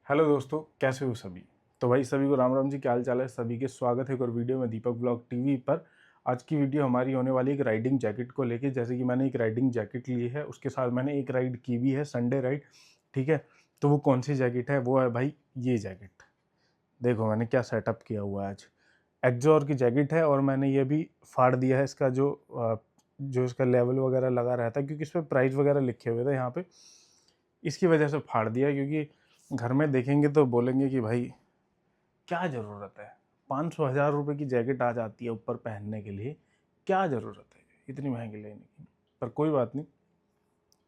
Hello दोस्तों, कैसे हो सभी। तो भाई सभी को राम राम जी, क्या हाल चाल है। सभी के स्वागत है एक और वीडियो में दीपक ब्लॉग टीवी पर। आज की वीडियो हमारी होने वाली है एक राइडिंग जैकेट को लेके। जैसे कि मैंने एक राइडिंग जैकेट ली है, उसके साथ मैंने एक राइड की भी है, संडे राइड। ठीक है, तो वो कौन सी जैकेट है, वो है भाई ये जैकेट। देखो मैंने क्या सेटअप किया हुआ है आज। एक्जोर की जैकेट है और मैंने ये भी फाड़ दिया है इसका जो इसका लेवल वगैरह लगा रहता है, क्योंकि इस पर प्राइस वगैरह लिखे हुए थे यहाँ पे, इसकी वजह से फाड़ दिया। क्योंकि घर में देखेंगे तो बोलेंगे कि भाई क्या ज़रूरत है, 500 1000 रुपये की जैकेट आ जाती है ऊपर पहनने के लिए, क्या ज़रूरत है इतनी महंगी लेने की। पर कोई बात नहीं।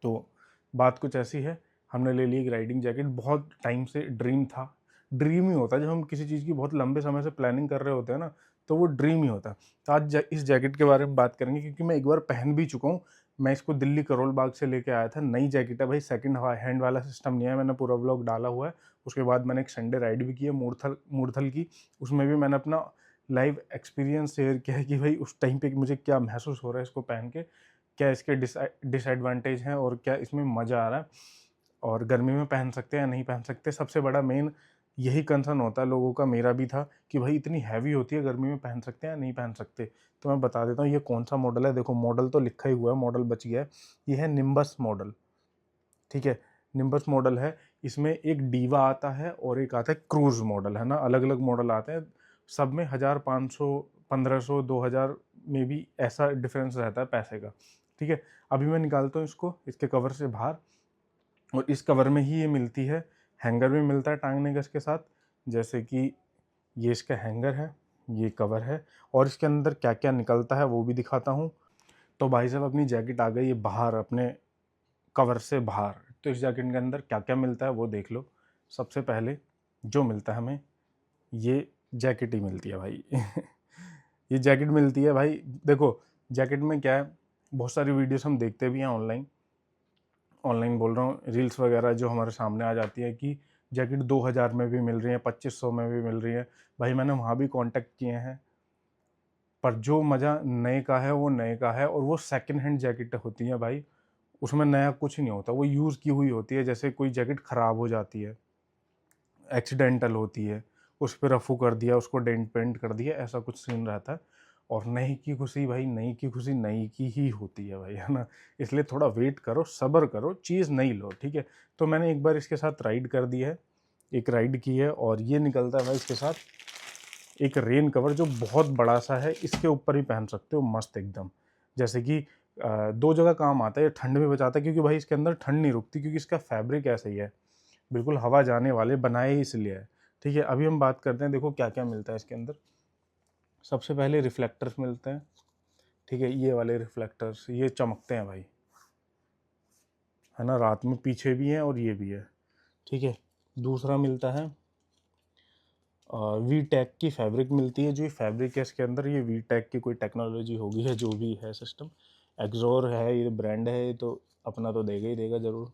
तो बात कुछ ऐसी है, हमने ले ली एक राइडिंग जैकेट। बहुत टाइम से ड्रीम था, ड्रीम ही होता है जब हम किसी चीज़ की बहुत लंबे समय से प्लानिंग कर रहे होते हैं ना, तो वो ड्रीम ही होता है। तो आज इस जैकेट के बारे में बात करेंगे, क्योंकि मैं एक बार पहन भी चुका हूँ। मैं इसको दिल्ली करोल बाग से लेके आया था। नई जैकेट है भाई, सेकंड हैंड वाला सिस्टम नहीं है। मैंने पूरा व्लॉग डाला हुआ है। उसके बाद मैंने एक संडे राइड भी की है मूर्थल की। उसमें भी मैंने अपना लाइव एक्सपीरियंस शेयर किया है कि भाई उस टाइम पे मुझे क्या महसूस हो रहा है इसको पहन के, क्या इसके डिसएडवांटेज हैं और क्या इसमें मज़ा आ रहा है, और गर्मी में पहन सकते हैं या नहीं पहन सकते। सबसे बड़ा मेन यही कंसर्न होता है लोगों का, मेरा भी था कि भाई इतनी हैवी होती है, गर्मी में पहन सकते हैं या नहीं पहन सकते। तो मैं बता देता हूँ ये कौन सा मॉडल है। देखो मॉडल तो लिखा ही हुआ है, मॉडल बच गया है। ये है निम्बस मॉडल। ठीक है, निम्बस मॉडल है। इसमें एक डीवा आता है और एक आता है क्रूज मॉडल, है ना। अलग अलग मॉडल आते हैं, सब में 1500 1500 2000 में भी ऐसा डिफरेंस रहता है पैसे का। ठीक है, अभी मैं निकालता हूँ इसको इसके कवर से बाहर, और इस कवर में ही ये मिलती है। हैंगर भी मिलता है टांगने का इसके साथ। जैसे कि ये इसका हैंगर है, ये कवर है, और इसके अंदर क्या क्या निकलता है वो भी दिखाता हूँ। तो भाई साहब अपनी जैकेट आ गई है बाहर, अपने कवर से बाहर। तो इस जैकेट के अंदर क्या क्या मिलता है वो देख लो। सबसे पहले जो मिलता है हमें, ये जैकेट ही मिलती है भाई। ये जैकेट मिलती है भाई। देखो जैकेट में क्या है, बहुत सारी वीडियोस हम देखते भी हैं ऑनलाइन। ऑनलाइन बोल रहा हूँ, रील्स वगैरह जो हमारे सामने आ जाती है कि जैकेट 2000 में भी मिल रही है, 2500 में भी मिल रही है। भाई मैंने वहाँ भी कांटेक्ट किए हैं, पर जो मज़ा नए का है वो नए का है। और वो सेकंड हैंड जैकेट होती है भाई, उसमें नया कुछ नहीं होता, वो यूज़ की हुई होती है। जैसे कोई जैकेट ख़राब हो जाती है, एक्सीडेंटल होती है, उस पे रफू कर दिया, उसको डेंट पेंट कर दिया, ऐसा कुछ सीन रहता है। और नई की खुशी भाई, नई की खुशी नई की ही होती है भाई, है ना। इसलिए थोड़ा वेट करो, सब्र करो, चीज़ नई लो। ठीक है, तो मैंने एक बार इसके साथ राइड कर दी है, एक राइड की है, और ये निकलता है भाई इसके साथ एक रेन कवर जो बहुत बड़ा सा है। इसके ऊपर ही पहन सकते हो मस्त एकदम। जैसे कि दो जगह काम आता है, ये ठंड में बचाता है, क्योंकि भाई इसके अंदर ठंड नहीं रुकती, क्योंकि इसका फैब्रिक ऐसा ही है, बिल्कुल हवा जाने वाले बनाए ही इसलिए है। ठीक है, अभी हम बात करते हैं, देखो क्या क्या मिलता है इसके अंदर। सबसे पहले रिफ्लेक्टर्स मिलते हैं। ठीक है, ये वाले रिफ्लेक्टर्स ये चमकते हैं भाई, है ना, रात में पीछे भी हैं और ये भी है। ठीक है, दूसरा मिलता है वी टेक की फैब्रिक मिलती है। जो ये फैब्रिक है इसके अंदर, ये वी टेक की कोई टेक्नोलॉजी होगी, है जो भी है सिस्टम। एक्जोर है, ये ब्रांड है, ये तो अपना तो देगा ही देगा ज़रूर।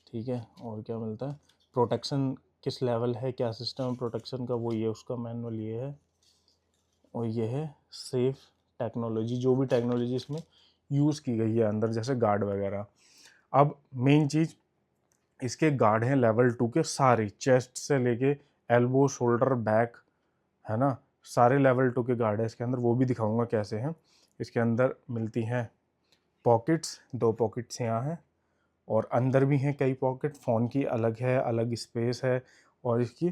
ठीक है, और क्या मिलता है, प्रोटेक्शन किस लेवल है, क्या सिस्टम है प्रोटेक्शन का, वो ये उसका मैनुअल ये है। और ये है सेफ टेक्नोलॉजी, जो भी टेक्नोलॉजी इसमें यूज़ की गई है अंदर, जैसे गार्ड वगैरह। अब मेन चीज़, इसके गार्ड हैं लेवल 2 के सारे, चेस्ट से लेके एल्बो शोल्डर बैक, है ना, सारे लेवल 2 के गार्ड है इसके अंदर। वो भी दिखाऊंगा कैसे हैं। इसके अंदर मिलती हैं पॉकेट्स, 2 पॉकेट्स यहाँ हैं, और अंदर भी हैं कई पॉकेट। फ़ोन की अलग है, अलग स्पेस है, और इसकी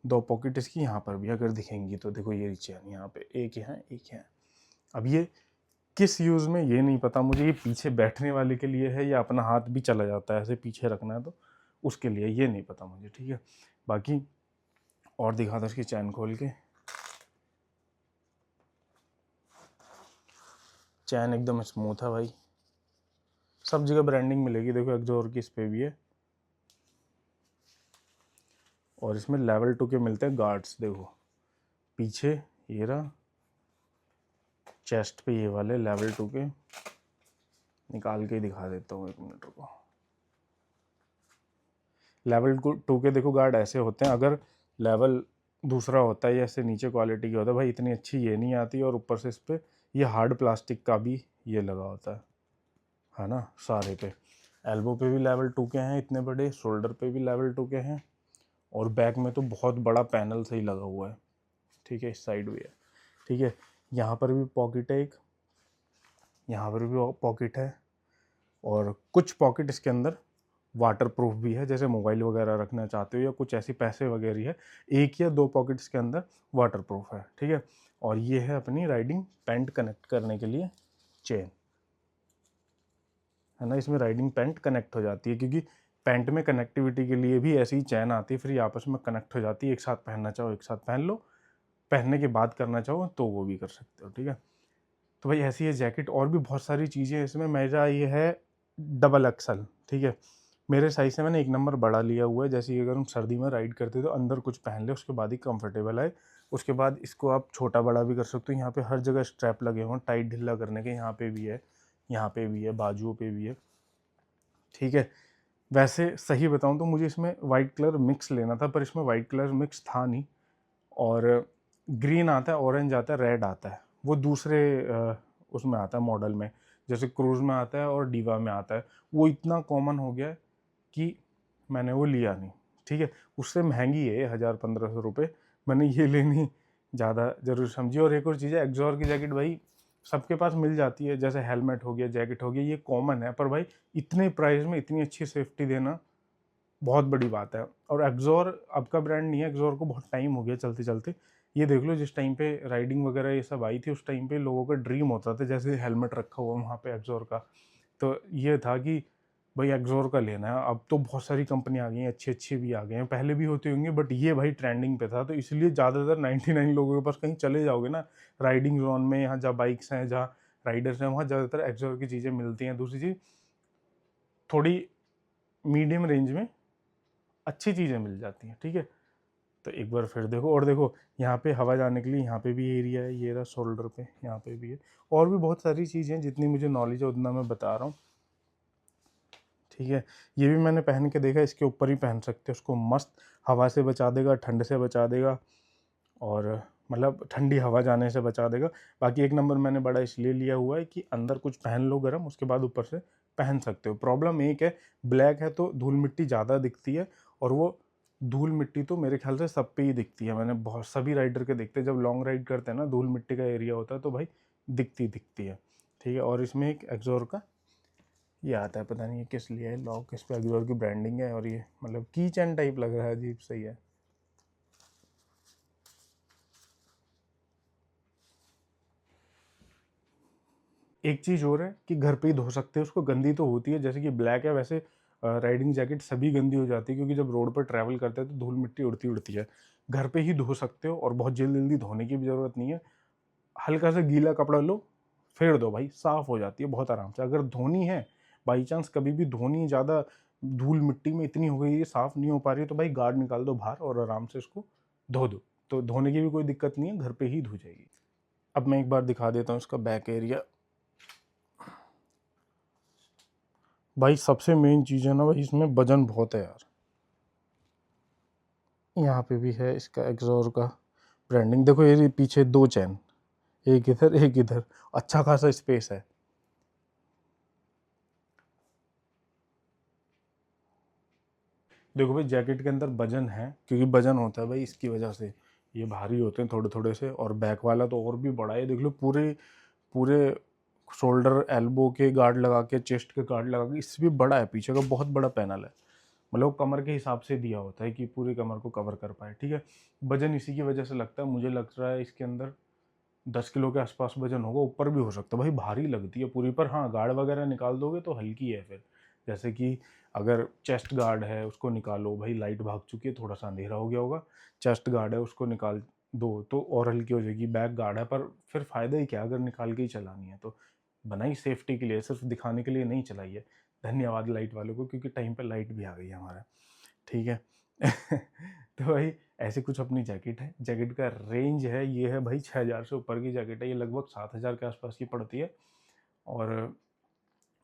2 पॉकेट इसकी यहाँ पर भी अगर दिखेंगी तो देखो, ये नीचे है, यहाँ पे एक है एक है। अब ये किस यूज़ में ये नहीं पता मुझे, ये पीछे बैठने वाले के लिए है या अपना हाथ भी चला जाता है ऐसे पीछे रखना है तो उसके लिए, ये नहीं पता मुझे। ठीक है, बाकी और दिखा था इसकी चैन खोल के। चैन एकदम स्मूथ है भाई, सब जगह ब्रांडिंग मिलेगी। देखो एक्जोर की इस पे भी है, और इसमें लेवल 2 के मिलते हैं गार्ड्स। देखो पीछे ये रहा, चेस्ट पे ये वाले लेवल 2 के, निकाल के दिखा देता हूँ, 1 मिनट रुको। लेवल 2 के देखो गार्ड ऐसे होते हैं। अगर लेवल दूसरा होता है, ऐसे नीचे क्वालिटी का होता है भाई, इतनी अच्छी ये नहीं आती। और ऊपर से इस पर ये हार्ड प्लास्टिक का भी ये लगा होता है ना, सारे पे। एल्बो पे भी लेवल 2 के हैं इतने बड़े, शोल्डर पे भी लेवल 2 के हैं, और बैक में तो बहुत बड़ा पैनल सही लगा हुआ है, ठीक है। इस साइड भी है, ठीक है। यहाँ पर भी पॉकेट है एक, यहाँ पर भी पॉकेट है, और कुछ पॉकेट इसके अंदर वाटर प्रूफ भी है, जैसे मोबाइल वगैरह रखना चाहते हो या कुछ ऐसी पैसे वगैरह है, 1 या 2 पॉकेट इसके अंदर वाटर प्रूफ है, ठीक है। और ये है अपनी राइडिंग पैंट कनेक्ट करने के लिए चेन, है ना। इसमें राइडिंग पैंट कनेक्ट हो जाती है, क्योंकि पैंट में कनेक्टिविटी के लिए भी ऐसी ही चैन आती है, फिर ये आपस में कनेक्ट हो जाती है। एक साथ पहनना चाहो एक साथ पहन लो, पहनने के बाद करना चाहो तो वो भी कर सकते हो, ठीक है। तो भाई ऐसी है जैकेट, और भी बहुत सारी चीज़ें इसमें। मेरा ये है डबल एक्सल, ठीक है। मेरे साइज से मैंने 1 नंबर बड़ा लिया हुआ है, जैसे कि अगर हम सर्दी में राइड करते तो अंदर कुछ पहन ले, उसके बाद ही कंफर्टेबल है। उसके बाद इसको आप छोटा बड़ा भी कर सकते हो। यहाँ पे हर जगह स्ट्रैप लगे हुए हैं टाइट ढीला करने के, यहाँ पे भी है, यहाँ पे भी है, बाजुओं पे भी है, ठीक है। वैसे सही बताऊँ तो मुझे इसमें वाइट कलर मिक्स लेना था, पर इसमें वाइट कलर मिक्स था नहीं। और ग्रीन आता है, ऑरेंज आता है, रेड आता है, वो दूसरे उसमें आता है मॉडल में, जैसे क्रूज़ में आता है और डीवा में आता है। वो इतना कॉमन हो गया है कि मैंने वो लिया नहीं, ठीक है। उससे महंगी है 1000-1500 रुपये, मैंने ये लेनी ज़्यादा ज़रूरी समझी। और एक और चीज़ है, एक्सॉर की जैकेट भाई सबके पास मिल जाती है, जैसे हेलमेट हो गया, जैकेट हो गया, ये कॉमन है। पर भाई इतने प्राइस में इतनी अच्छी सेफ्टी देना बहुत बड़ी बात है। और एक्सॉर अब का ब्रांड नहीं है, एक्सॉर को बहुत टाइम हो गया चलते चलते। ये देख लो, जिस टाइम पे राइडिंग वगैरह ये सब आई थी, उस टाइम पे लोगों का ड्रीम होता था, जैसे हेलमेट रखा हुआ वहाँ पे एक्सॉर का, तो ये था कि भाई एक्सॉर का लेना है। अब तो बहुत सारी कंपनी आ गई हैं, अच्छी अच्छी भी आ गए हैं, पहले भी होती होंगी, बट ये भाई ट्रेंडिंग पे था, तो इसलिए ज़्यादातर 99 लोगों के पास कहीं चले जाओगे ना राइडिंग जोन में, यहाँ जहाँ बाइक्स हैं, जहाँ राइडर्स हैं, वहाँ ज़्यादातर एक्सॉर की चीज़ें मिलती हैं। दूसरी चीज़, थोड़ी मीडियम रेंज में अच्छी चीज़ें मिल जाती हैं, ठीक है। तो एक बार फिर देखो, और देखो यहाँ पे हवा जाने के लिए यहाँ पे भी एरिया है, ये रहा शोल्डर पे, यहाँ पे भी है। और भी बहुत सारी चीज़ें हैं, जितनी मुझे नॉलेज है उतना मैं बता रहा हूँ, ठीक है। ये भी मैंने पहन के देखा, इसके ऊपर ही पहन सकते हो उसको, मस्त हवा से बचा देगा, ठंड से बचा देगा, और मतलब ठंडी हवा जाने से बचा देगा। बाकी 1 नंबर मैंने बड़ा इसलिए लिया हुआ है कि अंदर कुछ पहन लो गर्म, उसके बाद ऊपर से पहन सकते हो। प्रॉब्लम एक है, ब्लैक है तो धूल मिट्टी ज़्यादा दिखती है, और वो धूल मिट्टी तो मेरे ख्याल से सब पे ही दिखती है। मैंने बहुत सभी राइडर के देखते हैं, जब लॉन्ग राइड करते हैं ना, धूल मिट्टी का एरिया होता है तो भाई दिखती है, ठीक है। और इसमें एक एक्सॉर का ये आता है, पता नहीं ये किस लिए है लॉक, इस पे एक्सॉर की ब्रांडिंग है, और ये मतलब की चैन टाइप लग रहा है, अजीब सही है। एक चीज़ और है कि घर पे ही धो सकते हैं उसको, गंदी तो होती है, जैसे कि ब्लैक है वैसे राइडिंग जैकेट सभी गंदी हो जाती है, क्योंकि जब रोड पर ट्रैवल करते हैं तो धूल मिट्टी उड़ती उड़ती है। घर पे ही धो सकते हो, और बहुत जल्दी जल्दी धोने की भी ज़रूरत नहीं है। हल्का सा गीला कपड़ा लो, फेर दो भाई, साफ़ हो जाती है बहुत आराम से। अगर धोनी है, बाई चांस कभी भी धोनी, ज़्यादा धूल मिट्टी में इतनी हो गई है, साफ़ नहीं हो पा रही है, तो भाई गार्ड निकाल दो बाहर और आराम से इसको धो दो, तो धोने की भी कोई दिक्कत नहीं है, घर पे ही धो जाएगी। अब मैं एक बार दिखा देता हूँ इसका बैक एरिया। भाई सबसे मेन चीज़ है ना भाई, इसमें वजन बहुत है यार। यहाँ पे भी है इसका एक्सॉर का ब्रांडिंग, देखो ये पीछे 2 चैन, एक इधर एक इधर, अच्छा खासा स्पेस है। देखो भाई जैकेट के अंदर वजन है, क्योंकि वजन होता है भाई इसकी वजह से, ये भारी होते हैं थोड़े थोड़े से। और बैक वाला तो और भी बड़ा है, देख लो पूरे पूरे शोल्डर एल्बो के गार्ड लगा के, चेस्ट के गार्ड लगा के, इससे भी बड़ा है, पीछे का बहुत बड़ा पैनल है। मतलब कमर के हिसाब से दिया होता है कि पूरी कमर को कवर कर पाए, ठीक है। वजन इसी की वजह से लगता है, मुझे लग रहा है इसके अंदर 10 किलो के आसपास वजन होगा, ऊपर भी हो सकता है भाई, भारी लगती है पूरी। पर हाँ, गार्ड वगैरह निकाल दोगे तो हल्की है फिर। जैसे कि अगर चेस्ट गार्ड है उसको निकालो, भाई लाइट भाग चुकी है, थोड़ा सा अंधेरा हो गया होगा, चेस्ट गार्ड है उसको निकाल दो तो और हल्की हो जाएगी। बैक गार्ड है, पर फिर फ़ायदा ही क्या अगर निकाल के ही चलानी है तो। बनाई सेफ्टी के लिए, सिर्फ दिखाने के लिए नहीं चलाई है। धन्यवाद लाइट वालों को, क्योंकि टाइम पे लाइट भी आ गई है हमारा, ठीक है। तो भाई ऐसे कुछ अपनी जैकेट है। जैकेट का रेंज है, ये है भाई 6000 से ऊपर की जैकेट है, ये लगभग 7000 के आसपास की पड़ती है। और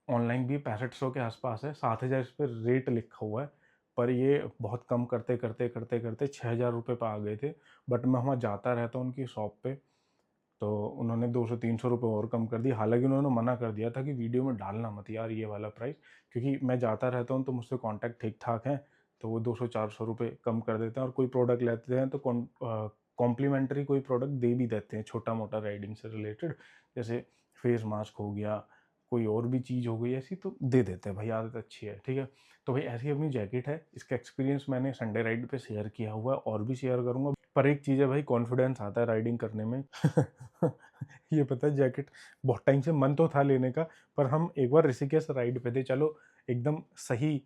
ऑनलाइन भी 6500 के आसपास है, 7000 इस पर रेट लिखा हुआ है, पर ये बहुत कम करते करते करते करते 6000 रुपये पर आ गए थे। बट मैं वहाँ जाता रहता हूँ उनकी शॉप पे, तो उन्होंने 200-300 रुपये और कम कर दिए। हालांकि उन्होंने मना कर दिया था कि वीडियो में डालना मत यार ये वाला प्राइस, क्योंकि मैं जाता रहता हूँ तो मुझसे कांटेक्ट ठीक ठाक है, तो वो 200-400 रुपये कम कर देते हैं, और कोई प्रोडक्ट लेते हैं तो कॉम्प्लीमेंट्री कोई प्रोडक्ट दे भी देते हैं, छोटा मोटा राइडिंग से रिलेटेड, जैसे फेस मास्क हो गया, कोई और भी चीज़ हो गई ऐसी, तो दे देते हैं भाई, आदत अच्छी है, ठीक है। तो भाई ऐसी अपनी जैकेट है, इसका एक्सपीरियंस मैंने संडे राइड पे शेयर किया हुआ है और भी शेयर करूँगा। पर एक चीज़ है भाई, कॉन्फिडेंस आता है राइडिंग करने में। ये पता है, जैकेट बहुत टाइम से मन तो था लेने का, पर हम एक बार ऋषिकेश राइड पे थे, चलो एकदम सही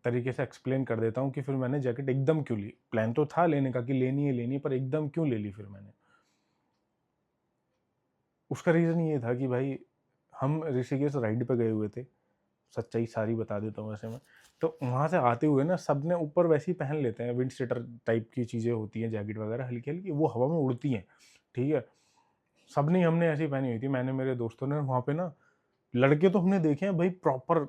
तरीके से एक्सप्लेन कर देता हूँ कि फिर मैंने जैकेट एकदम क्यों ली। प्लान तो था लेने का कि लेनी है, पर एकदम क्यों ले ली फिर मैंने। उसका रीज़न ये था कि भाई हम ऋषिकेश राइड पे गए हुए थे, सच्चाई सारी बता देता हूँ वैसे मैं। तो वहाँ से आते हुए ना सबने ऊपर वैसे ही पहन लेते हैं, विंड शीटर टाइप की चीज़ें होती हैं, जैकेट वगैरह हल्की-हल्की, वो हवा में उड़ती हैं, ठीक है। सबने हमने ऐसी पहनी हुई थी, मैंने, मेरे दोस्तों ने। वहाँ पे ना लड़के तो हमने देखे हैं भाई प्रॉपर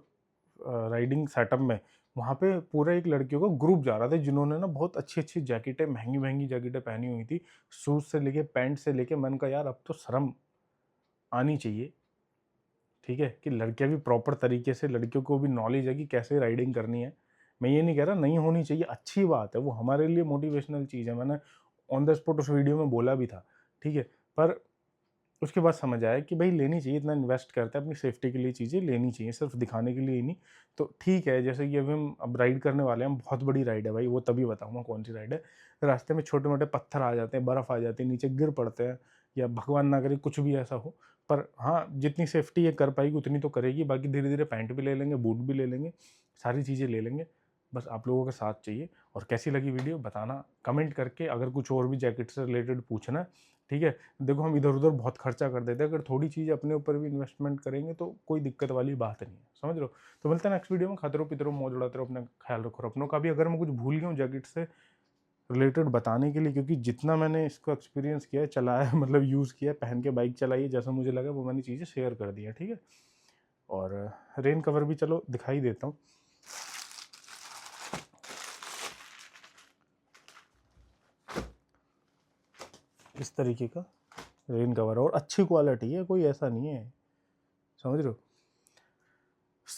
राइडिंग सेटअप में। वहाँ पे पूरा एक लड़कियों का ग्रुप जा रहा था जिन्होंने ना बहुत अच्छी-अच्छी जैकेटें, महँगी-महँगी जैकेटें पहनी हुई थी। शूज़ से लेके पैंट से लेके, मन का यार अब तो शर्म आनी चाहिए, ठीक है? कि लड़कियाँ भी प्रॉपर तरीके से, लड़कियों को भी नॉलेज है कि कैसे राइडिंग करनी है। मैं ये नहीं कह रहा नहीं होनी चाहिए, अच्छी बात है, वो हमारे लिए मोटिवेशनल चीज़ है। मैंने ऑन द स्पॉट उस वीडियो में बोला भी था, ठीक है? पर उसके बाद समझ आया कि भाई लेनी चाहिए, इतना इन्वेस्ट करते हैं अपनी सेफ्टी के लिए, चीज़ें लेनी चाहिए, सिर्फ दिखाने के लिए ही नहीं। तो ठीक है, जैसे कि अभी हम अब राइड करने वाले हैं, बहुत बड़ी राइड है भाई, वो तभी बताऊँगा कौन सी राइड है। रास्ते में छोटे-मोटे पत्थर आ जाते हैं, बर्फ़ आ जाती है, नीचे गिर पड़ते हैं, या भगवान ना करे कुछ भी ऐसा हो। पर हाँ, जितनी सेफ्टी ये कर पाएगी उतनी तो करेगी, बाकी धीरे-धीरे पैंट भी ले लेंगे, बूट भी ले लेंगे, सारी चीज़ें ले लेंगे। बस आप लोगों का साथ चाहिए। और कैसी लगी वीडियो बताना कमेंट करके, अगर कुछ और भी जैकेट से रिलेटेड पूछना है, ठीक है? देखो हम इधर-उधर बहुत खर्चा कर देते हैं, अगर थोड़ी चीज़ अपने ऊपर भी इन्वेस्टमेंट करेंगे तो कोई दिक्कत वाली बात नहीं है, समझ रहे हो? तो मिलते हैं नेक्स्ट वीडियो में, खाते रहो, पीते रहो, मौज उड़ाते रहो, अपना ख्याल रखो और अपनों का भी। अगर मैं कुछ भूल गया हूँ जैकेट से रिलेटेड बताने के लिए, क्योंकि जितना मैंने इसको एक्सपीरियंस किया है, चलाया है, मतलब यूज़ किया है, पहन के बाइक चलाई है, जैसा मुझे लगा वो मैंने चीज़ें शेयर कर दी हैं, ठीक है? और रेन कवर भी चलो दिखाई देता हूँ। इस तरीके का रेन कवर है और अच्छी क्वालिटी है, कोई ऐसा नहीं है, समझ रहे हो?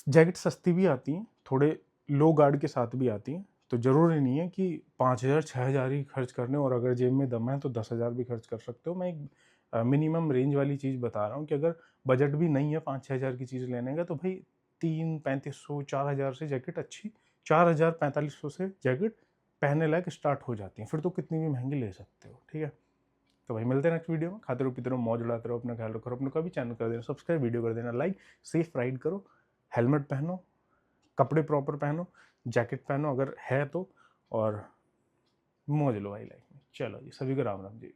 जैकेट सस्ती भी आती हैं, थोड़े लो गार्ड के साथ भी आती हैं, तो ज़रूरी नहीं है कि 5000 6000 ही खर्च करने, और अगर जेब में दम है तो 10,000 भी खर्च कर सकते हो। मैं एक मिनिमम रेंज वाली चीज़ बता रहा हूँ कि अगर बजट भी नहीं है 5-6 हज़ार की चीज़ लेने का, तो भाई 3-3500 4000 से जैकेट अच्छी, 4000-4500 से जैकेट पहनने लायक स्टार्ट हो जाती हैं, फिर तो कितनी भी महँगी ले सकते हो, ठीक है? तो भाई मिलते हैं नेक्स्ट वीडियो में, खाते रहो, पीते रहो, मौज उड़ाते रहो, अपना ख्याल रखो, और अपनों का भी चैनल कर देना सब्सक्राइब, वीडियो कर देना लाइक, सेफ राइड करो, हेलमेट पहनो, कपड़े प्रॉपर पहनो, जैकेट पहनो अगर है तो, और मौज लो भाई लाइफ में। चलो जी, सभी को राम राम जी।